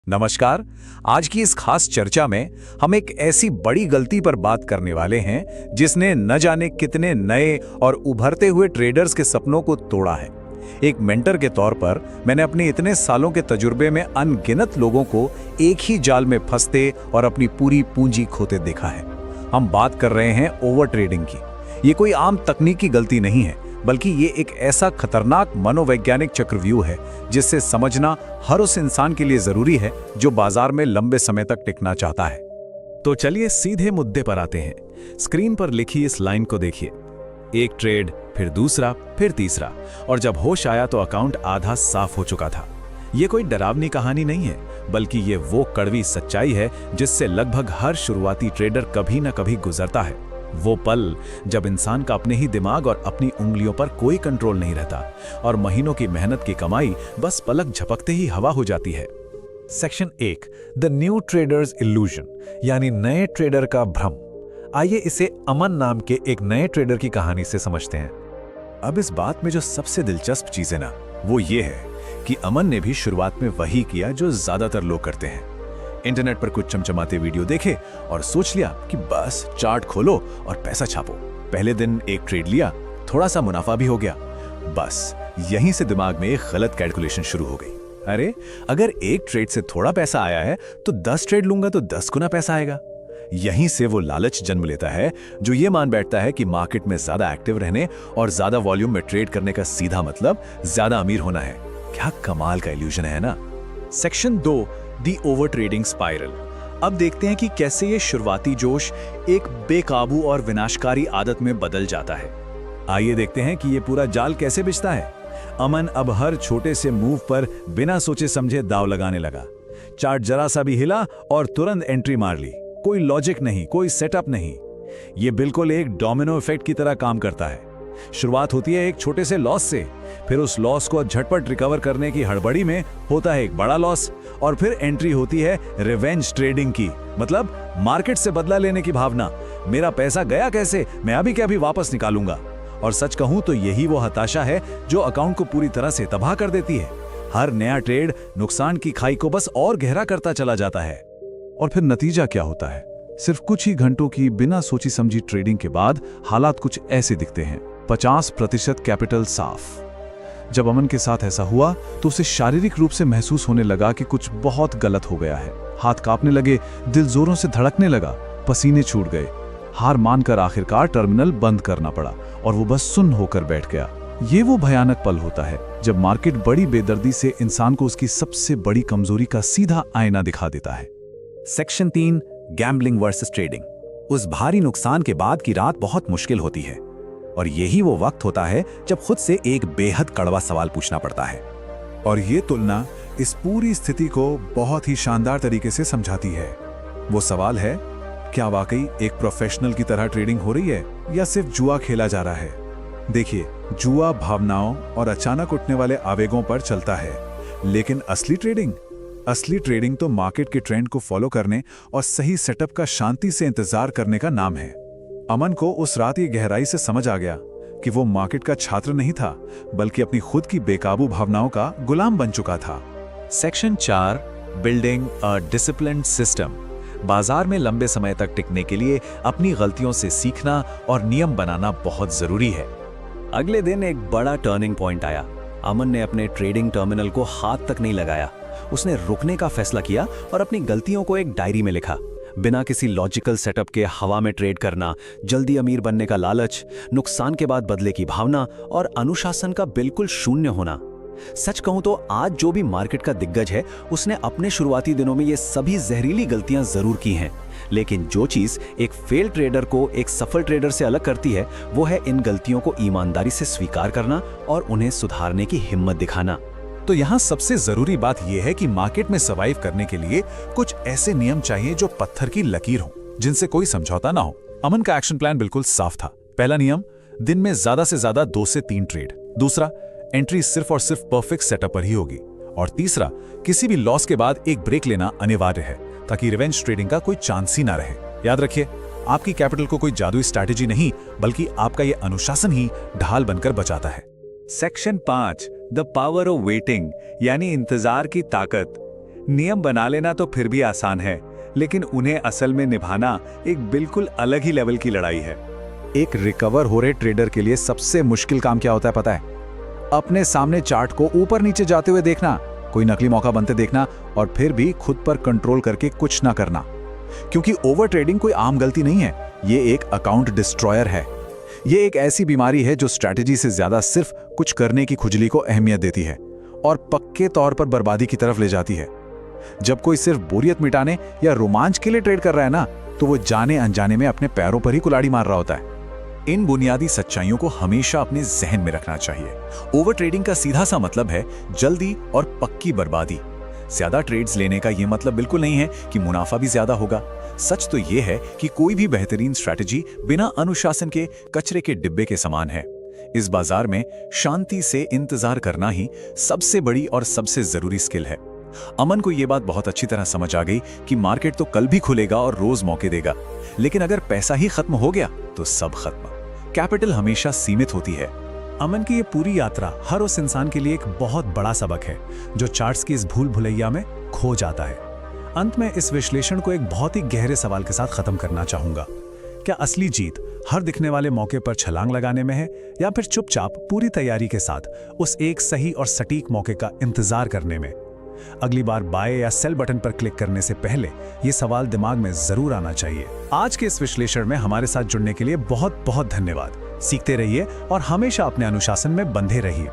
नमस्कार। आज की इस खास चर्चा में हम एक ऐसी बड़ी गलती पर बात करने वाले हैं जिसने न जाने कितने नए और उभरते हुए ट्रेडर्स के सपनों को तोड़ा है। एक मेंटर के तौर पर मैंने अपने इतने सालों के तजुर्बे में अनगिनत लोगों को एक ही जाल में फंसते और अपनी पूरी पूंजी खोते देखा है। हम बात कर रहे हैं ओवर ट्रेडिंग की। ये कोई आम तकनीकी गलती नहीं है, बल्कि ये एक ऐसा खतरनाक मनोवैज्ञानिक चक्रव्यूह है जिससे समझना हर उस इंसान के लिए जरूरी है जो बाजार में लंबे समय तक टिकना चाहता है। तो चलिए सीधे मुद्दे पर आते हैं। स्क्रीन पर लिखी इस लाइन को देखिए। एक ट्रेड, फिर दूसरा, फिर तीसरा, और जब होश आया तो अकाउंट आधा साफ हो चुका था। ये कोई डरावनी कहानी नहीं है, बल्कि ये वो कड़वी सच्चाई है जिससे लगभग हर शुरुआती ट्रेडर कभी न कभी गुजरता है। वो पल जब इंसान का अपने ही दिमाग और अपनी उंगलियों पर कोई कंट्रोल नहीं रहता और महीनों की मेहनत की कमाई बस पलक झपकते ही हवा हो जाती है। Section 1, the new traders illusion, यानी नए ट्रेडर का भ्रम। आइए इसे अमन नाम के एक नए ट्रेडर की कहानी से समझते हैं। अब इस बात में जो सबसे दिलचस्प चीज है ना, वो ये है कि अमन ने भी शुरुआत में वही किया जो ज्यादातर लोग करते हैं। इंटरनेट पर कुछ चमचमाते वीडियो देखे और सोच लिया कि बस चार्ट खोलो और पैसा छापो। पहले दिन एक ट्रेड लिया, थोड़ा सा मुनाफा भी हो गया। बस यहीं से दिमाग में एक गलत कैलकुलेशन शुरू हो गई। अरे, अगर एक ट्रेड से थोड़ा पैसा आया है तो 10 ट्रेड लूंगा तो 10 गुना पैसा आएगा। यहीं से वो लालच जन्म लेता है जो ये मान बैठता है कि मार्केट में ज्यादा एक्टिव रहने और ज्यादा वॉल्यूम में ट्रेड करने का सीधा मतलब ज्यादा अमीर होना है। क्या कमाल का इल्यूजन है ना। Section 2, the over trading spiral. अब देखते हैं कि कैसे ये शुरुआती जोश एक बेकाबू और विनाशकारी आदत में बदल जाता है। आइए देखते हैं कि ये पूरा जाल कैसे बिछता है। अमन अब हर छोटे से मूव पर बिना सोचे समझे दाव लगाने लगा। चार्ट जरा सा भी हिला और तुरंत एंट्री मार ली। कोई लॉजिक नहीं, कोई सेटअप नहीं। ये बिल्कुल एक डोमिनो इफेक्ट की तरह काम करता है। शुरुआत होती है एक छोटे से लॉस से, फिर उस लॉस को झटपट रिकवर करने की हड़बड़ी में होता है एक बड़ा लॉस, और फिर एंट्री होती है रिवेंज ट्रेडिंग की, मतलब मार्केट से बदला लेने की भावना। मेरा पैसा गया कैसे, मैं अभी के अभी वापस निकालूंगा। और सच कहूं तो यही वो हताशा है जो अकाउंट को पूरी तरह से तबाह कर देती है। हर नया ट्रेड नुकसान की खाई को बस और गहरा करता चला जाता है। और फिर नतीजा क्या होता है? सिर्फ कुछ ही घंटों की बिना सोची समझी ट्रेडिंग के बाद हालात कुछ ऐसे दिखते हैं। 50% कैपिटल साफ। जब अमन के साथ ऐसा हुआ तो उसे शारीरिक रूप से महसूस होने लगा कि कुछ बहुत गलत हो गया है। हाथ कांपने लगे, दिल जोरों से धड़कने लगा, पसीने छूट गए। हार मानकर आखिरकार टर्मिनल बंद करना पड़ा और वो बस सुन्न होकर बैठ गया। ये वो भयानक पल होता है जब मार्केट बड़ी बेदर्दी से इंसान को उसकी सबसे बड़ी कमजोरी का सीधा आईना दिखा देता है। Section 3, gambling versus trading. उस भारी नुकसान के बाद की रात बहुत मुश्किल होती है और यही वो वक्त होता है जब खुद से एक बेहद कड़वा सवाल पूछना पड़ता है। और ये तुलना इस पूरी स्थिति को बहुत ही शानदार तरीके से समझाती है। वो सवाल है, क्या वाकई एक प्रोफेशनल की तरह ट्रेडिंग हो रही है या सिर्फ जुआ खेला जा रहा है? देखिए, जुआ भावनाओं और अचानक उठने वाले आवेगों पर चलता है, लेकिन असली ट्रेडिंग तो मार्केट के ट्रेंड को फॉलो करने और सही सेटअप का शांति से इंतजार करने का नाम है। अमन को उस रात ये गहराई से समझ आ गया कि वो मार्केट का छात्र नहीं था, बल्कि अपनी खुद की बेकाबू भावनाओं का गुलाम बन चुका था। सेक्शन 4, बिल्डिंग अ डिसिप्लिन्ड सिस्टम। बाजार में लंबे समय तक टिकने के लिए अपनी गलतियों से सीखना और नियम बनाना बहुत जरूरी है। अगले दिन एक बड़ा टर्निंग पॉइंट आया। अमन ने अपने ट्रेडिंग टर्मिनल को हाथ तक नहीं लगाया। उसने रुकने का फैसला किया और अपनी गलतियों को एक डायरी में लिखा। बिना किसी लॉजिकल सेटअप के हवा में ट्रेड करना, जल्दी अमीर बनने का लालच, नुकसान के बाद बदले की भावना और अनुशासन का बिल्कुल शून्य होना। सच कहूं तो आज जो भी मार्केट का दिग्गज है, उसने अपने शुरुआती दिनों में ये सभी जहरीली गलतियां जरूर की हैं। लेकिन जो चीज एक फेल ट्रेडर को एक सफल ट्रेडर से अलग करती है, वो है इन गलतियों को ईमानदारी से स्वीकार करना और उन्हें सुधारने की हिम्मत दिखाना। तो यहाँ सबसे जरूरी बात यह है कि मार्केट में सर्वाइव करने के लिए कुछ ऐसे नियम चाहिए जो पत्थर की लकीर हो, जिनसे कोई समझौता ना हो। अमन का एक्शन प्लान बिल्कुल साफ था। पहला नियम, दिन में ज्यादा से ज्यादा 2 से 3 ट्रेड। दूसरा, एंट्री सिर्फ और सिर्फ परफेक्ट सेटअप पर ही होगी। और तीसरा, किसी भी लॉस के बाद एक ब्रेक लेना अनिवार्य है ताकि रिवेंज ट्रेडिंग का कोई चांस ही ना रहे। याद रखिए, आपकी कैपिटल को कोई जादुई स्ट्रैटेजी नहीं, बल्कि आपका ये अनुशासन ही ढाल बनकर बचाता है। Section 5, the power of waiting, यानी इंतजार की ताकत। नियम बना लेना तो फिर भी आसान है, लेकिन उन्हें असल में निभाना एक बिल्कुल अलग ही लेवल की लड़ाई है। एक रिकवर हो रहे ट्रेडर के लिए सबसे मुश्किल काम क्या होता है पता है? अपने सामने चार्ट को ऊपर नीचे जाते हुए देखना, कोई नकली मौका बनते देखना और फिर भी खुद पर कंट्रोल करके कुछ ना करना। क्योंकि ओवर ट्रेडिंग कोई आम गलती नहीं है, ये एक अकाउंट डिस्ट्रॉयर है। ये एक ऐसी बीमारी है जो स्ट्रैटेजी से ज्यादा सिर्फ कुछ करने की खुजली को अहमियत देती है और पक्के तौर पर बर्बादी की तरफ ले जाती है। जब कोई सिर्फ बोरियत मिटाने या रोमांच के लिए ट्रेड कर रहा है ना, तो वो जाने अनजाने में अपने पैरों पर ही कुल्हाड़ी मार रहा होता है। इन बुनियादी सच्चाइयों को हमेशा अपने जहन में रखना चाहिए। ओवर ट्रेडिंग का सीधा सा मतलब है जल्दी और पक्की बर्बादी। ज्यादा ट्रेड्स लेने का यह मतलब बिल्कुल नहीं है कि मुनाफा भी ज्यादा होगा। सच तो यह है कि कोई भी बेहतरीन स्ट्रैटेजी बिना अनुशासन के कचरे के डिब्बे के समान है। इस बाजार में शांति से इंतजार करना ही सबसे बड़ी और सबसे जरूरी स्किल है। अमन को यह बात बहुत अच्छी तरह समझ आ गई कि मार्केट तो कल भी खुलेगा और रोज मौके देगा, लेकिन अगर पैसा ही खत्म हो गया तो सब खत्म। कैपिटल हमेशा सीमित होती है। अमन की ये पूरी यात्रा हर उस इंसान के लिए एक बहुत बड़ा सबक है जो चार्ट्स की इस भूल भुलैया में खो जाता है। अंत में इस विश्लेषण को एक बहुत ही गहरे सवाल के साथ खत्म करना चाहूंगा। क्या असली जीत हर दिखने वाले मौके पर छलांग लगाने में है, या फिर चुपचाप पूरी तैयारी के साथ उस एक सही और सटीक मौके का इंतजार करने में? अगली बार बाय या सेल बटन पर क्लिक करने से पहले यह सवाल दिमाग में जरूर आना चाहिए। आज के इस विश्लेषण में हमारे साथ जुड़ने के लिए बहुत बहुत धन्यवाद। सीखते रहिए और हमेशा अपने अनुशासन में बंधे रहिए।